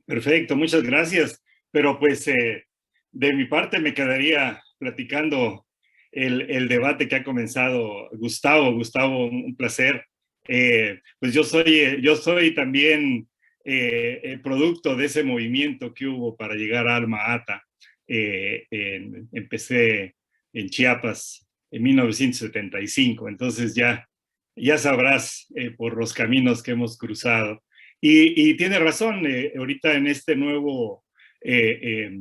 Perfecto, muchas gracias. Pero pues de mi parte me quedaría platicando el debate que ha comenzado Gustavo. Gustavo, un placer. Pues yo soy también producto de ese movimiento que hubo para llegar a Alma Ata. Empecé en Chiapas en 1975, entonces ya sabrás por los caminos que hemos cruzado. Y tiene razón, ahorita en este nuevo eh, eh,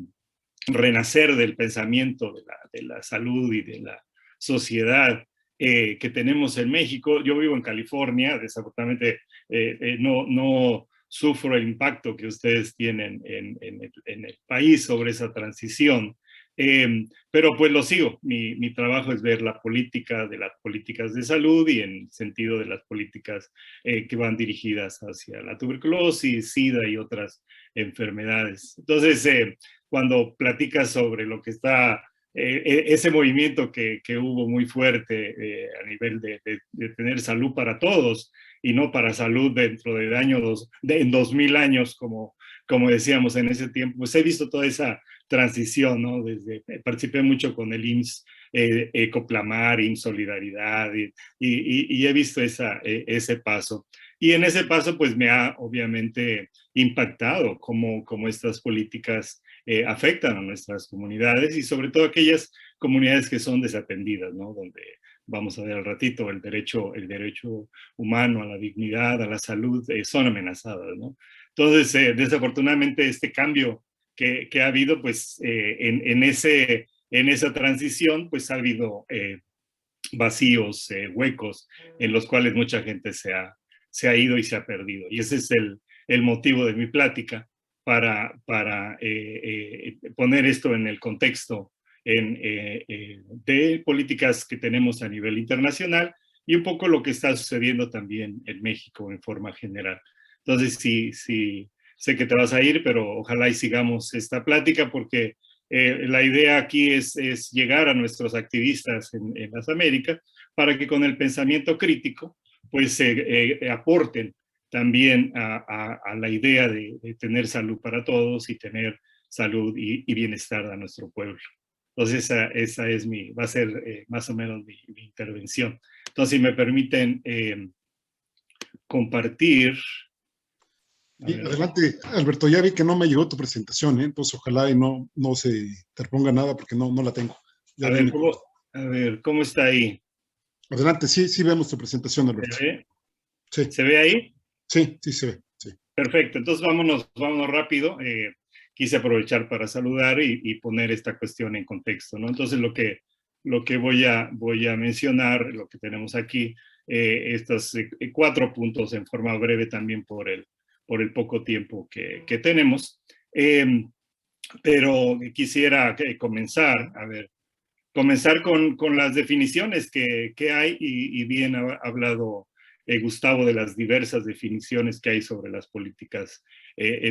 renacer del pensamiento de la salud y de la sociedad que tenemos en México. Yo vivo en California, desafortunadamente no sufro el impacto que ustedes tienen en el país sobre esa transición. Pero pues lo sigo. Mi trabajo es ver la política de las políticas de salud y en sentido de las políticas que van dirigidas hacia la tuberculosis, SIDA y otras enfermedades. Entonces, cuando platicas sobre lo que está, ese movimiento que hubo muy fuerte a nivel de tener salud para todos y no para salud dentro del año en 2000 años, como decíamos en ese tiempo, pues he visto toda esa transición, ¿no? Participé mucho con el IMSS, Coplamar, IMSS Solidaridad, y he visto ese paso. Y en ese paso, pues me ha obviamente impactado cómo estas políticas afectan a nuestras comunidades y sobre todo aquellas comunidades que son desatendidas, ¿no? Donde vamos a ver al ratito el derecho humano a la dignidad, a la salud, son amenazadas, ¿no? Entonces, desafortunadamente, este cambio que ha habido, pues, en esa transición, pues ha habido vacíos, huecos, en los cuales mucha gente se ha ido y se ha perdido. Y ese es el motivo de mi plática, para poner esto en el contexto de políticas que tenemos a nivel internacional y un poco lo que está sucediendo también en México en forma general. Entonces, sí, sé que te vas a ir, pero ojalá y sigamos esta plática porque la idea aquí es llegar a nuestros activistas en las Américas para que con el pensamiento crítico pues aporten también a la idea de tener salud para todos y tener salud y bienestar a nuestro pueblo. Entonces esa es va a ser más o menos mi intervención. Entonces, si me permiten compartir. Y adelante, Alberto, ya vi que no me llegó tu presentación, ¿eh? Entonces ojalá y no se interponga nada porque no la tengo. Ya dime. A ver, ¿cómo está ahí? Adelante, sí vemos tu presentación, Alberto. ¿Se ve? Sí. ¿Se ve ahí? Sí se ve, sí. Perfecto, entonces vámonos rápido. Quise aprovechar para saludar y poner esta cuestión en contexto, ¿no? Entonces lo que voy a mencionar, lo que tenemos aquí, estos 4 puntos en forma breve también por el poco tiempo que tenemos. Pero quisiera comenzar con las definiciones que hay y bien ha hablado Gustavo de las diversas definiciones que hay sobre las políticas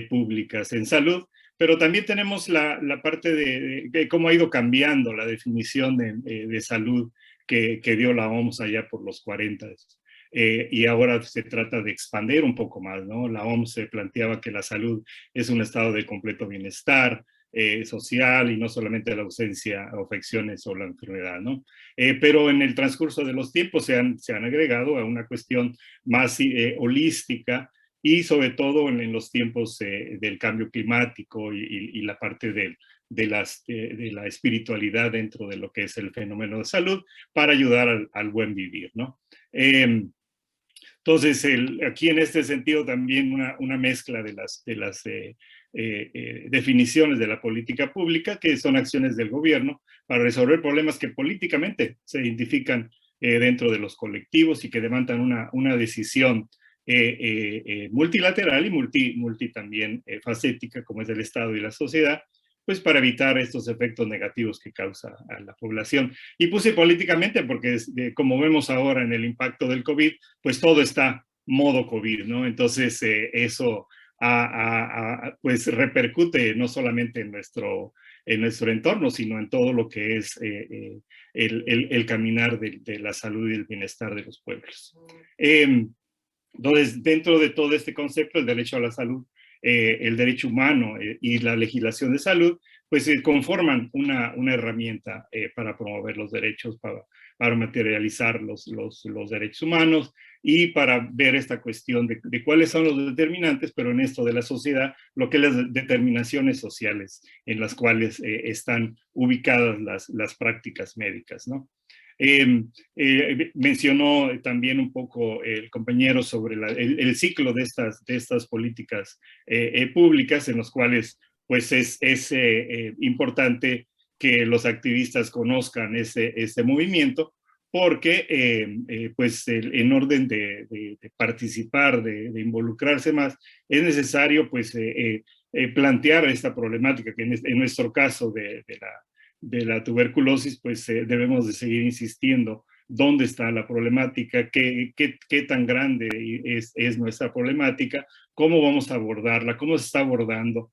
públicas en salud, pero también tenemos la parte de cómo ha ido cambiando la definición de salud que dio la OMS allá por los 40. Y ahora se trata de expandir un poco más, ¿no? La OMS se planteaba que la salud es un estado de completo bienestar, social y no solamente la ausencia o afecciones o la enfermedad, ¿no? Pero en el transcurso de los tiempos se han agregado a una cuestión más holística y sobre todo en los tiempos del cambio climático y la parte de la espiritualidad dentro de lo que es el fenómeno de salud para ayudar al buen vivir, ¿no? Entonces, aquí en este sentido también una mezcla de las definiciones de la política pública, que son acciones del gobierno para resolver problemas que políticamente se identifican dentro de los colectivos y que demandan una decisión multilateral y multi también facética, como es el Estado y la sociedad, pues para evitar estos efectos negativos que causa a la población. Y puse políticamente porque, como vemos ahora en el impacto del COVID, pues todo está modo COVID, ¿no? Entonces, eso pues repercute no solamente en nuestro entorno, sino en todo lo que es el caminar de la salud y el bienestar de los pueblos. Entonces, dentro de todo este concepto, el derecho a la salud el derecho humano y la legislación de salud, pues conforman una herramienta para promover los derechos, para materializar los derechos humanos y para ver esta cuestión de cuáles son los determinantes, pero en esto de la sociedad, lo que es las determinaciones sociales en las cuales están ubicadas las prácticas médicas, ¿no? Mencionó también un poco el compañero sobre el ciclo de estas políticas públicas en los cuales pues es importante que los activistas conozcan este movimiento porque pues en orden de participar, de involucrarse más, es necesario pues plantear esta problemática que en nuestro caso de la tuberculosis, pues debemos de seguir insistiendo dónde está la problemática, qué tan grande es nuestra problemática, cómo vamos a abordarla, cómo se está abordando,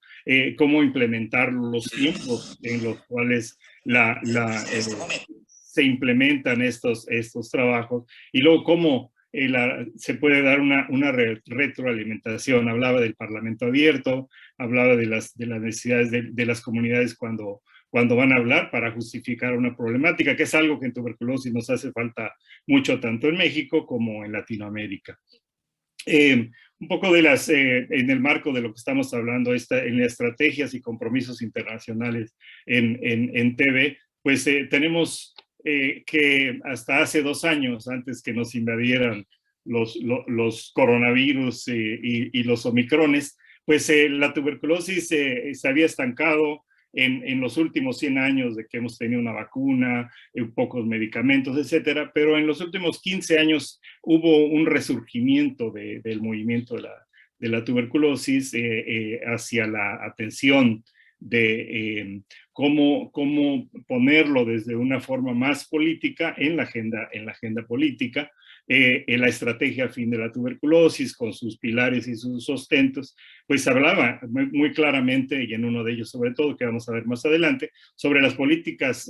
cómo implementar los tiempos en los cuales se implementan estos trabajos y luego cómo se puede dar una retroalimentación. Hablaba del Parlamento abierto, hablaba de las necesidades de las comunidades cuando van a hablar para justificar una problemática, que es algo que en tuberculosis nos hace falta mucho, tanto en México como en Latinoamérica. Un poco en el marco de lo que estamos hablando, en estrategias y compromisos internacionales en TV, pues tenemos que hasta hace 2 años, antes que nos invadieran los coronavirus y los omicrones, pues la tuberculosis se había estancado en los últimos 100 años de que hemos tenido una vacuna, pocos medicamentos, etcétera, pero en los últimos 15 años hubo un resurgimiento del movimiento de la tuberculosis hacia la atención de cómo ponerlo desde una forma más política en la agenda política, en la estrategia fin de la tuberculosis, con sus pilares y sus sustentos, pues hablaba muy claramente, y en uno de ellos sobre todo, que vamos a ver más adelante, sobre las políticas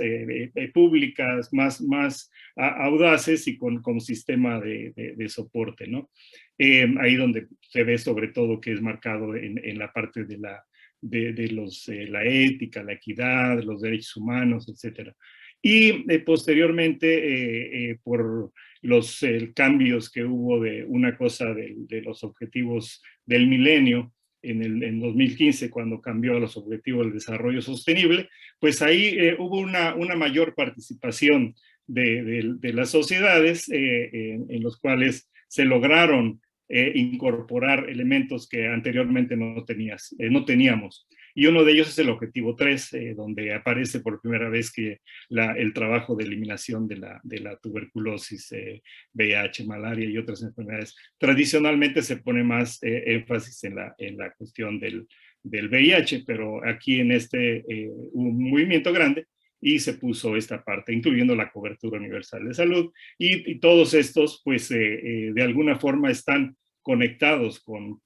públicas más audaces y con sistema de soporte, ¿no? Ahí donde se ve sobre todo que es marcado en la parte de la ética, la equidad, los derechos humanos, etcétera. Y posteriormente, por los cambios que hubo de una cosa de los objetivos del milenio en 2015, cuando cambió a los objetivos del desarrollo sostenible, pues ahí hubo una mayor participación de las sociedades en los cuales se lograron incorporar elementos que anteriormente no teníamos. Y uno de ellos es el objetivo 3, donde aparece por primera vez que el trabajo de eliminación de la tuberculosis, VIH, malaria y otras enfermedades. Tradicionalmente se pone más énfasis en la cuestión del VIH, pero aquí en hubo un movimiento grande y se puso esta parte, incluyendo la cobertura universal de salud, y todos estos, pues, de alguna forma están conectados con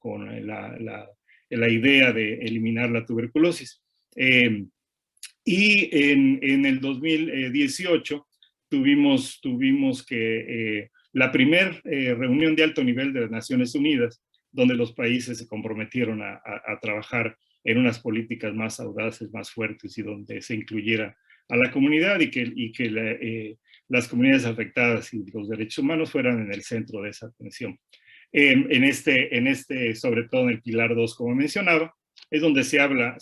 la idea de eliminar la tuberculosis. Y en el 2018 tuvimos que la primera reunión de alto nivel de las Naciones Unidas, donde los países se comprometieron a trabajar en unas políticas más audaces, más fuertes, y donde se incluyera a la comunidad y que las comunidades afectadas y los derechos humanos fueran en el centro de esa atención. Sobre todo en el pilar 2, como mencionaba, es donde se habla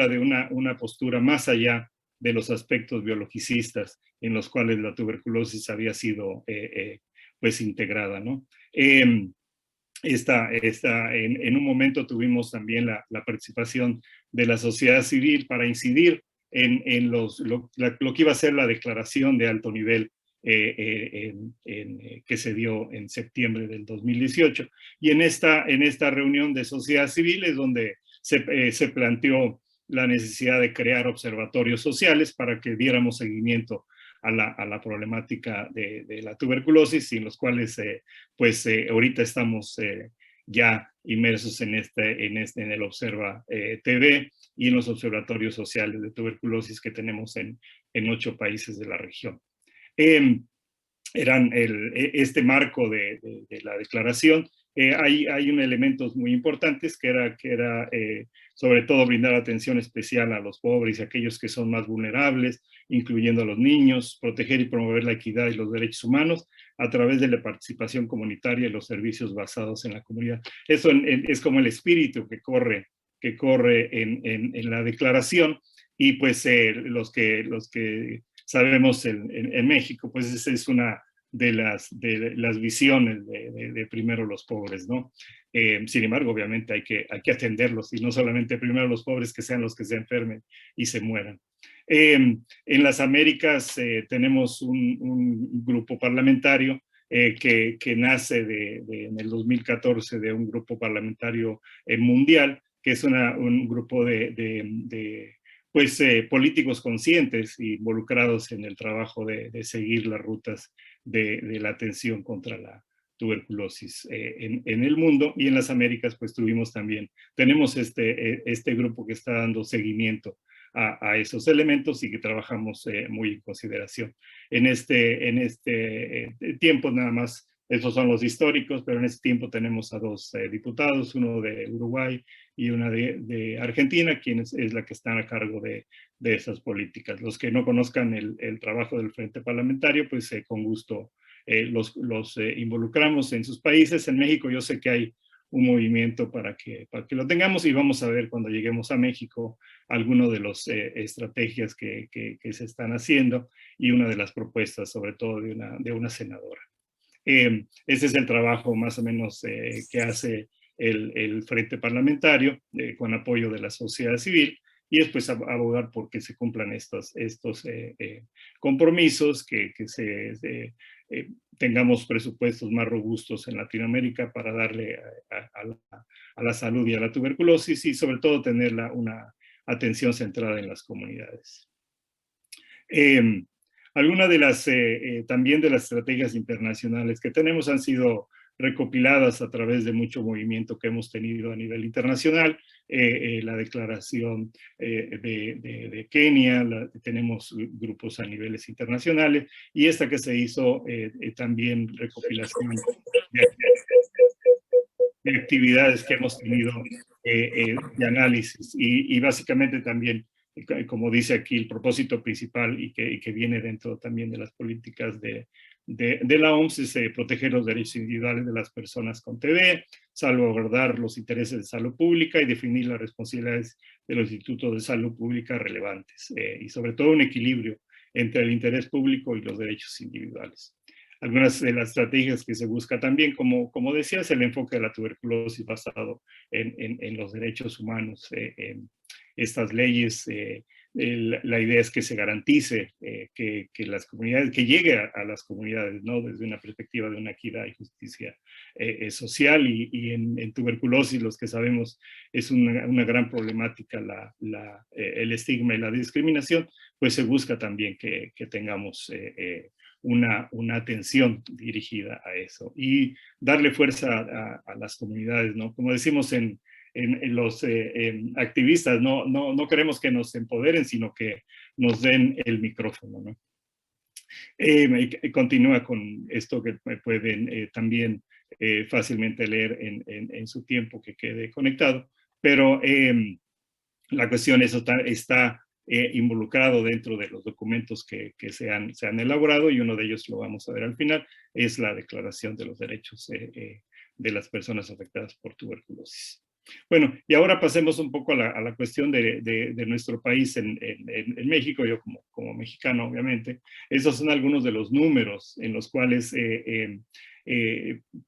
de una postura más allá de los aspectos biologicistas en los cuales la tuberculosis había sido pues integrada, ¿no? En un momento tuvimos también la participación de la sociedad civil para incidir en lo que iba a ser la declaración de alto nivel que se dio en septiembre del 2018. Y en esta reunión de sociedad civil es donde se planteó la necesidad de crear observatorios sociales para que diéramos seguimiento a la problemática de la tuberculosis, y en los cuales pues ahorita estamos ya inmersos en el Observa TV y en los observatorios sociales de tuberculosis que tenemos en 8 países de la región. Este marco de la declaración hay un elementos muy importantes que era sobre todo brindar atención especial a los pobres y a aquellos que son más vulnerables, incluyendo a los niños, proteger y promover la equidad y los derechos humanos a través de la participación comunitaria y los servicios basados en la comunidad. Eso es como el espíritu que corre en la declaración, y pues los que sabemos en México, pues esa es una de las visiones de primero los pobres, ¿no? Sin embargo, obviamente hay que atenderlos, y no solamente primero los pobres, que sean los que se enfermen y se mueran. En las Américas tenemos un grupo parlamentario que nace en el 2014 de un grupo parlamentario mundial, que es un grupo pues, políticos conscientes involucrados en el trabajo de seguir las rutas de la atención contra la tuberculosis en el mundo. Y en las Américas pues tenemos este grupo que está dando seguimiento a esos elementos y que trabajamos muy en consideración. En este tiempo nada más, esos son los históricos, pero en este tiempo tenemos a dos diputados, uno de Uruguay y una de Argentina, quien es la que están a cargo de esas políticas. Los que no conozcan el trabajo del Frente Parlamentario, pues con gusto los involucramos en sus países. En México yo sé que hay un movimiento para que lo tengamos, y vamos a ver cuando lleguemos a México algunas de las estrategias que se están haciendo, y una de las propuestas sobre todo de una senadora. Ese es el trabajo más o menos que hace el Frente Parlamentario con apoyo de la sociedad civil, y después abogar por que se cumplan estos compromisos, que tengamos presupuestos más robustos en Latinoamérica para darle a la salud y a la tuberculosis, y sobre todo tener una atención centrada en las comunidades. Algunas también de las estrategias internacionales que tenemos han sido recopiladas a través de mucho movimiento que hemos tenido a nivel internacional. La declaración de Kenia, tenemos grupos a niveles internacionales, y esta que se hizo también recopilación de actividades que hemos tenido de análisis, y básicamente también, como dice aquí, el propósito principal y que viene dentro también de las políticas de la OMS es proteger los derechos individuales de las personas con TB, salvaguardar los intereses de salud pública y definir las responsabilidades de los institutos de salud pública relevantes, y sobre todo un equilibrio entre el interés público y los derechos individuales. Algunas de las estrategias que se busca también, como decía, es el enfoque de la tuberculosis basado en los derechos humanos. Estas leyes, la idea es que se garantice que las comunidades, que llegue a las comunidades, ¿no? Desde una perspectiva de una equidad y justicia social, y en tuberculosis, los que sabemos, es una gran problemática el estigma y la discriminación, pues se busca también que tengamos una atención dirigida a eso, y darle fuerza a las comunidades, ¿no? Como decimos en los activistas, no queremos que nos empoderen, sino que nos den el micrófono, ¿no? Continúa con esto que pueden también fácilmente leer en su tiempo que quede conectado, pero la cuestión está involucrado dentro de los documentos que se han elaborado, y uno de ellos lo vamos a ver al final, es la Declaración de los Derechos de las Personas Afectadas por Tuberculosis. Bueno, y ahora pasemos un poco a la cuestión de nuestro país en México. Yo como mexicano, obviamente, esos son algunos de los números en los cuales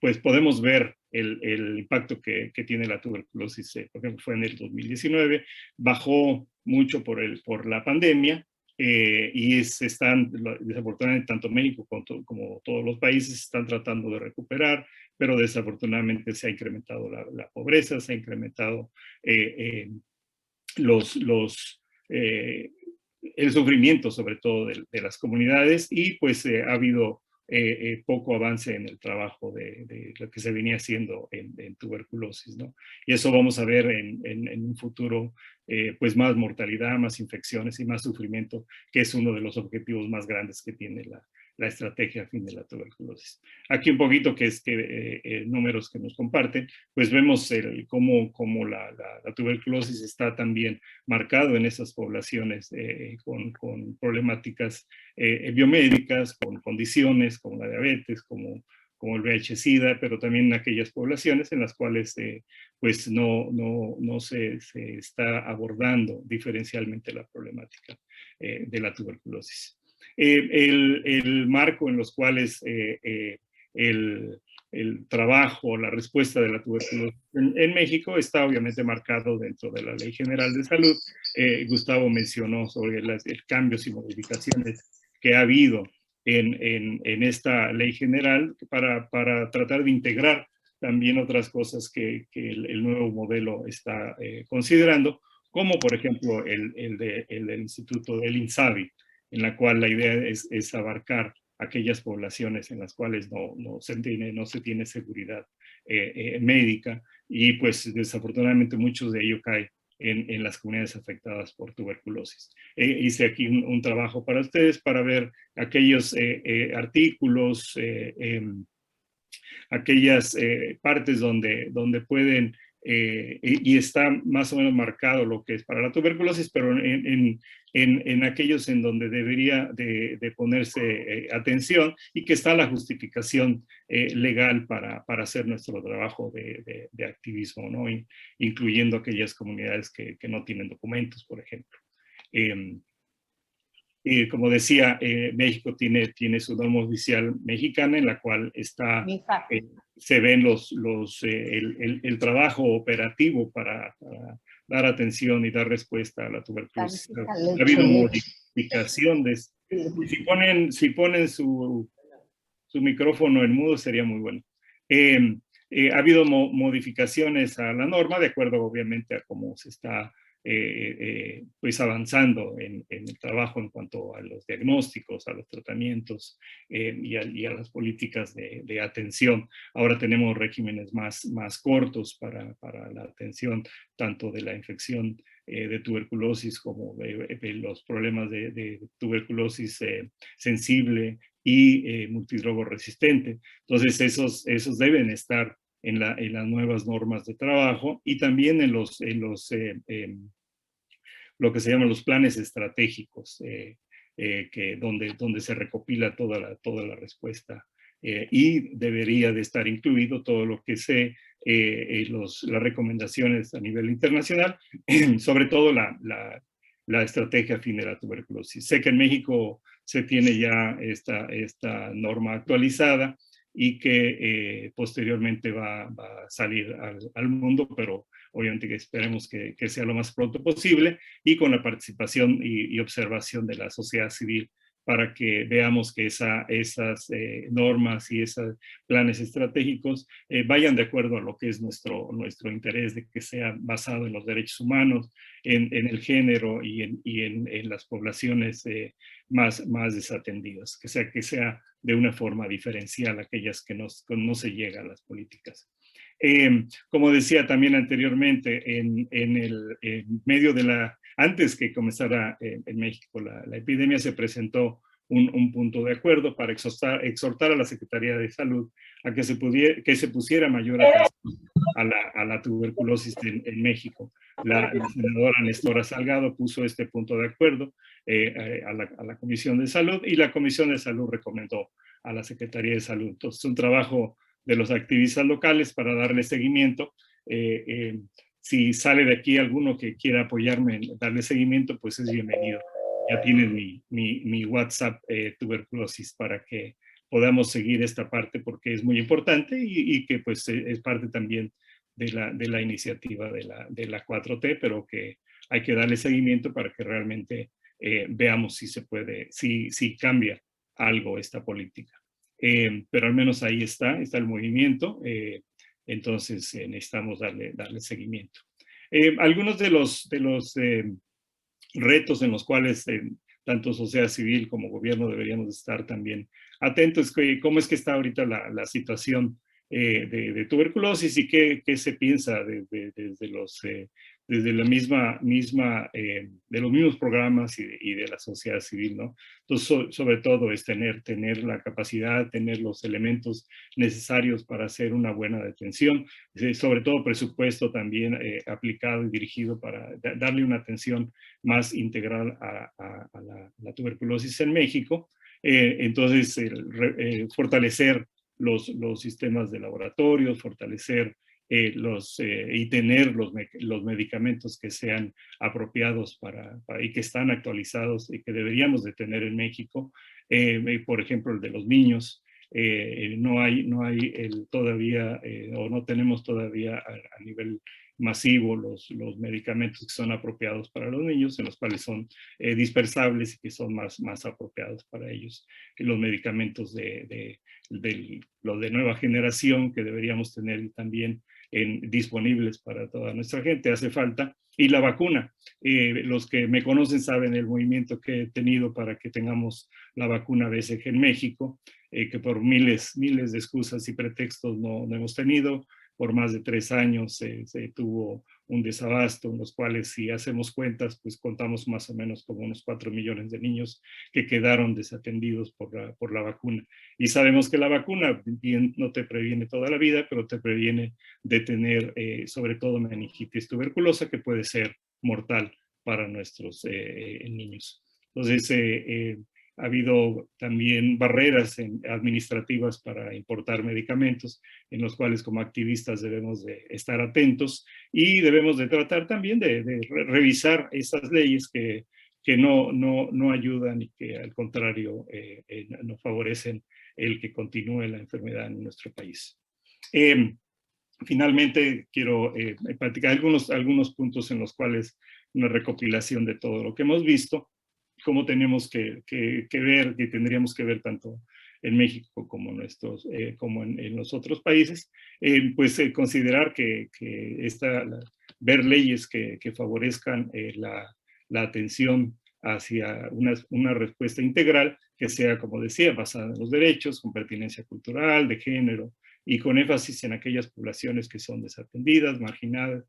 pues podemos ver el impacto que tiene la tuberculosis. Por ejemplo, fue en el 2019, bajó mucho por la pandemia, y desafortunadamente, tanto México como todos los países están tratando de recuperar, pero desafortunadamente se ha incrementado la pobreza, se ha incrementado el sufrimiento, sobre todo de las comunidades, y pues ha habido poco avance en el trabajo de lo que se venía haciendo en tuberculosis, ¿no? Y eso vamos a ver en un futuro, pues más mortalidad, más infecciones y más sufrimiento, que es uno de los objetivos más grandes que tiene la estrategia a fin de la tuberculosis. Aquí un poquito que es que números que nos comparten, pues vemos cómo la tuberculosis está también marcado en esas poblaciones con problemáticas biomédicas, con condiciones como la diabetes, como el VIH-Sida, pero también en aquellas poblaciones en las cuales pues no se está abordando diferencialmente la problemática de la tuberculosis. El marco en los cuales el trabajo, la respuesta de la tuberculosis en México está obviamente marcado dentro de la Ley General de Salud. Gustavo mencionó sobre los cambios y modificaciones que ha habido en esta ley general para tratar de integrar también otras cosas que el nuevo modelo está considerando, como por ejemplo el del Instituto del INSABI, en la cual la idea es abarcar aquellas poblaciones en las cuales no se tiene seguridad médica, y pues desafortunadamente muchos de ellos caen en las comunidades afectadas por tuberculosis. Hice aquí un trabajo para ustedes para ver aquellos artículos, aquellas partes donde pueden, y está más o menos marcado lo que es para la tuberculosis, pero en aquellos en donde debería de ponerse atención, y que está la justificación legal para hacer nuestro trabajo de activismo, ¿no? Incluyendo aquellas comunidades que no tienen documentos, por ejemplo. Como decía, México tiene su norma oficial mexicana, en la cual está, se ven el trabajo operativo para dar atención y dar respuesta a la tuberculosis. Ha habido modificaciones. Si ponen su micrófono en mudo sería muy bueno. Ha habido modificaciones a la norma, de acuerdo obviamente a cómo se está pues avanzando en el trabajo en cuanto a los diagnósticos, a los tratamientos y a las políticas de atención. Ahora tenemos regímenes más cortos para la atención tanto de la infección de tuberculosis como de los problemas de tuberculosis sensible y multidrogo resistente. Entonces esos deben estar en las nuevas normas de trabajo, y también en lo que se llaman los planes estratégicos, donde se recopila toda la respuesta, y debería de estar incluido todo lo que las recomendaciones a nivel internacional, sobre todo la estrategia a fin de la tuberculosis. Sé que en México se tiene ya esta norma actualizada, y que posteriormente va a salir al mundo, pero obviamente que esperemos que sea lo más pronto posible, y con la participación y observación de la sociedad civil, para que veamos que esas normas y esos planes estratégicos vayan de acuerdo a lo que es nuestro interés, de que sea basado en los derechos humanos, en el género y en las poblaciones más desatendidas, que sea de una forma diferencial aquellas que no se llega a las políticas. Como decía también anteriormente, en medio antes que comenzara en México la epidemia, se presentó un punto de acuerdo para exhortar a la Secretaría de Salud a que se pusiera mayor atención a la tuberculosis en México. La senadora Nestora Salgado puso este punto de acuerdo a la Comisión de Salud, y la Comisión de Salud recomendó a la Secretaría de Salud. Entonces, es un trabajo de los activistas locales para darle seguimiento. Si sale de aquí alguno que quiera apoyarme en darle seguimiento, pues es bienvenido. Ya tienen mi WhatsApp tuberculosis, para que podamos seguir esta parte, porque es muy importante, y que pues es parte también de la iniciativa de la 4T, pero que hay que darle seguimiento para que realmente veamos si se puede, si cambia algo esta política. Pero al menos ahí está el movimiento, entonces necesitamos darle seguimiento. Algunos de los retos en los cuales tanto sociedad civil como gobierno deberíamos estar también atentos, cómo es que está ahorita la situación de tuberculosis, y qué se piensa desde desde la de los mismos programas y de la sociedad civil, ¿no? Entonces, sobre todo es tener la capacidad, tener los elementos necesarios para hacer una buena detención, sobre todo presupuesto también aplicado y dirigido para darle una atención más integral a la tuberculosis en México. Entonces, fortalecer los sistemas de laboratorios, fortalecer y tener los medicamentos que sean apropiados y que están actualizados y que deberíamos de tener en México. Por ejemplo, el de los niños. No hay todavía, o no tenemos todavía a nivel masivo los medicamentos que son apropiados para los niños, en los cuales son dispersables y que son más apropiados para ellos. Y los medicamentos los de nueva generación que deberíamos tener también disponibles para toda nuestra gente, hace falta. Y la vacuna, los que me conocen saben el movimiento que he tenido para que tengamos la vacuna BCG en México, que por miles de excusas y pretextos no hemos tenido. Por más de 3 años se tuvo un desabasto, en los cuales, si hacemos cuentas, pues contamos más o menos como unos 4 millones de niños que quedaron desatendidos por la vacuna. Y sabemos que la vacuna bien no te previene toda la vida, pero te previene de tener sobre todo meningitis tuberculosa, que puede ser mortal para nuestros niños. Entonces, ha habido también barreras administrativas para importar medicamentos, en los cuales como activistas debemos de estar atentos y debemos de tratar también de revisar esas leyes que no ayudan y que al contrario no favorecen el que continúe la enfermedad en nuestro país. Finalmente, quiero platicar algunos puntos en los cuales una recopilación de todo lo que hemos visto, cómo tenemos que ver, que tendríamos que ver tanto en México como, como en los otros países, pues considerar ver leyes que favorezcan la atención hacia una respuesta integral que sea, como decía, basada en los derechos, con pertinencia cultural, de género, y con énfasis en aquellas poblaciones que son desatendidas, marginadas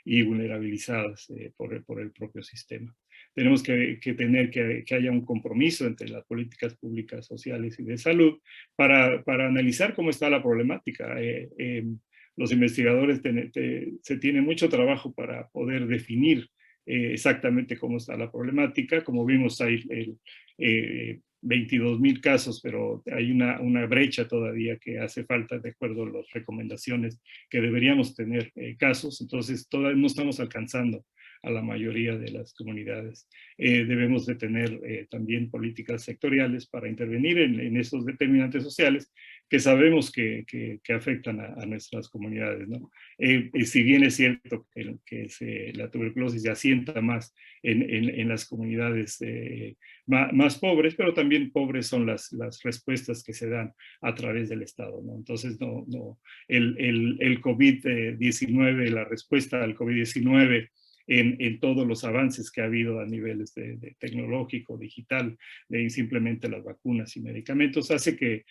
y vulnerabilizadas por el propio sistema. Tenemos que tener que haya un compromiso entre las políticas públicas, sociales y de salud para analizar cómo está la problemática. Los investigadores se tiene mucho trabajo para poder definir exactamente cómo está la problemática. Como vimos, hay 22,000 casos, pero hay una brecha todavía que hace falta de acuerdo a las recomendaciones que deberíamos tener casos. Entonces, todavía no estamos alcanzando a la mayoría de las comunidades. Debemos de tener también políticas sectoriales para intervenir en esos determinantes sociales que sabemos que afectan a nuestras comunidades, ¿no? Si bien es cierto que la tuberculosis se asienta más en las comunidades más pobres, pero también pobres son las respuestas que se dan a través del Estado, ¿no? Entonces, el COVID-19, la respuesta al COVID-19 en todos los avances que ha habido a niveles de tecnológico, digital, de simplemente las vacunas y medicamentos, hace que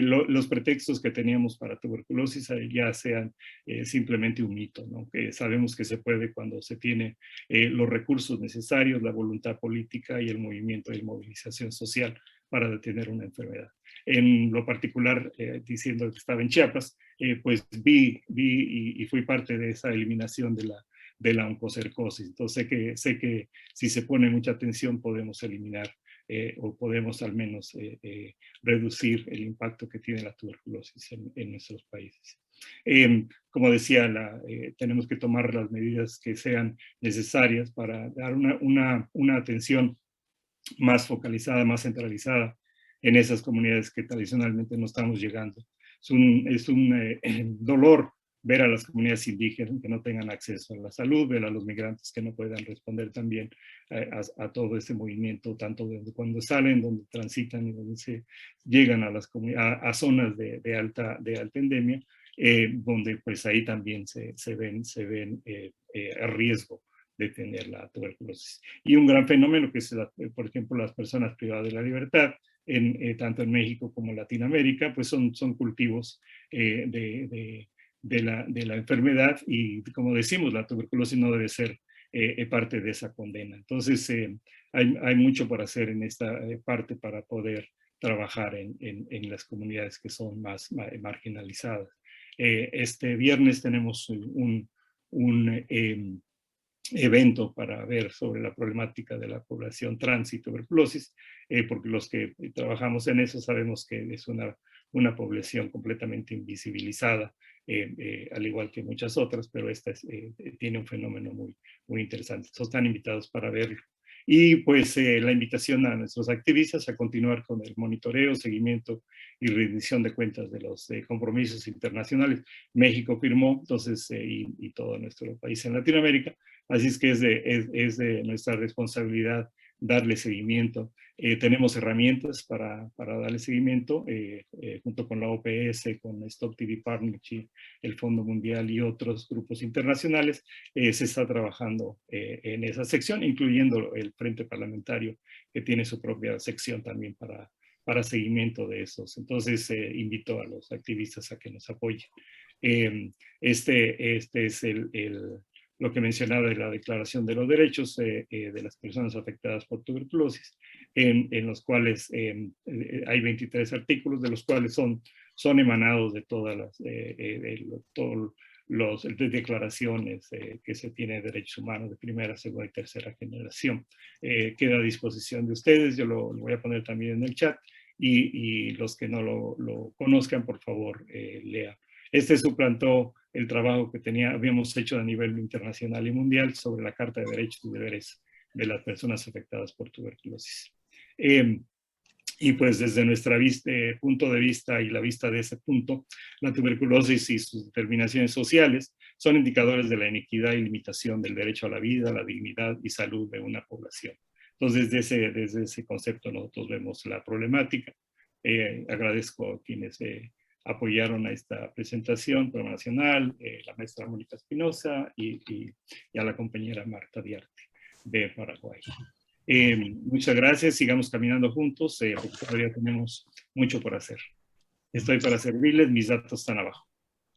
los pretextos que teníamos para tuberculosis ya sean simplemente un mito, ¿no? Que sabemos que se puede cuando se tiene los recursos necesarios, la voluntad política y el movimiento y movilización social para detener una enfermedad. En lo particular, diciendo que estaba en Chiapas, pues vi y fui parte de esa eliminación de la oncocercosis. Entonces sé que si se pone mucha atención podemos eliminar o podemos al menos reducir el impacto que tiene la tuberculosis en nuestros países. Como decía, tenemos que tomar las medidas que sean necesarias para dar una atención más focalizada, más centralizada en esas comunidades que tradicionalmente no estamos llegando. Es un dolor ver a las comunidades indígenas que no tengan acceso a la salud, ver a los migrantes que no puedan responder también a todo este movimiento, tanto desde cuando salen, donde transitan y donde se llegan a zonas de alta endemia, donde pues ahí también se ven a riesgo de tener la tuberculosis. Y un gran fenómeno que es, por ejemplo, las personas privadas de la libertad, tanto en México como en Latinoamérica, pues son cultivos de la enfermedad y, como decimos, la tuberculosis no debe ser parte de esa condena. Entonces, hay mucho por hacer en esta parte para poder trabajar en las comunidades que son más marginalizadas. Este viernes tenemos un evento para ver sobre la problemática de la población trans y tuberculosis, porque los que trabajamos en eso sabemos que es una población completamente invisibilizada, al igual que muchas otras, pero esta tiene un fenómeno muy interesante. Entonces están invitados para verlo. Y pues la invitación a nuestros activistas a continuar con el monitoreo, seguimiento y rendición de cuentas de los compromisos internacionales. México firmó, entonces, y todo nuestro país en Latinoamérica. Así es que es de nuestra responsabilidad darle seguimiento. Tenemos herramientas para darle seguimiento, junto con la OPS, con Stop TB Partnership, el Fondo Mundial y otros grupos internacionales. Se está trabajando en esa sección, incluyendo el Frente Parlamentario, que tiene su propia sección también para seguimiento de esos. Entonces, invito a los activistas a que nos apoyen. Este es lo que mencionaba de la Declaración de los Derechos de las personas afectadas por tuberculosis, en los cuales hay 23 artículos, de los cuales son emanados de todas las declaraciones que se tiene de derechos humanos de primera, segunda y tercera generación. Queda a disposición de ustedes, yo lo voy a poner también en el chat, y los que no lo conozcan, por favor, lean. Este suplantó el trabajo que habíamos hecho a nivel internacional y mundial sobre la Carta de Derechos y Deberes de las personas afectadas por tuberculosis. Y pues desde nuestro punto de vista y la vista de ese punto, la tuberculosis y sus determinaciones sociales son indicadores de la inequidad y limitación del derecho a la vida, la dignidad y salud de una población. Entonces, desde ese concepto nosotros vemos la problemática. Agradezco a quienes apoyaron a esta presentación nacional, la maestra Mónica Espinosa y a la compañera Marta Diarte de Paraguay. Muchas gracias, sigamos caminando juntos, porque todavía tenemos mucho por hacer. Estoy para servirles, mis datos están abajo.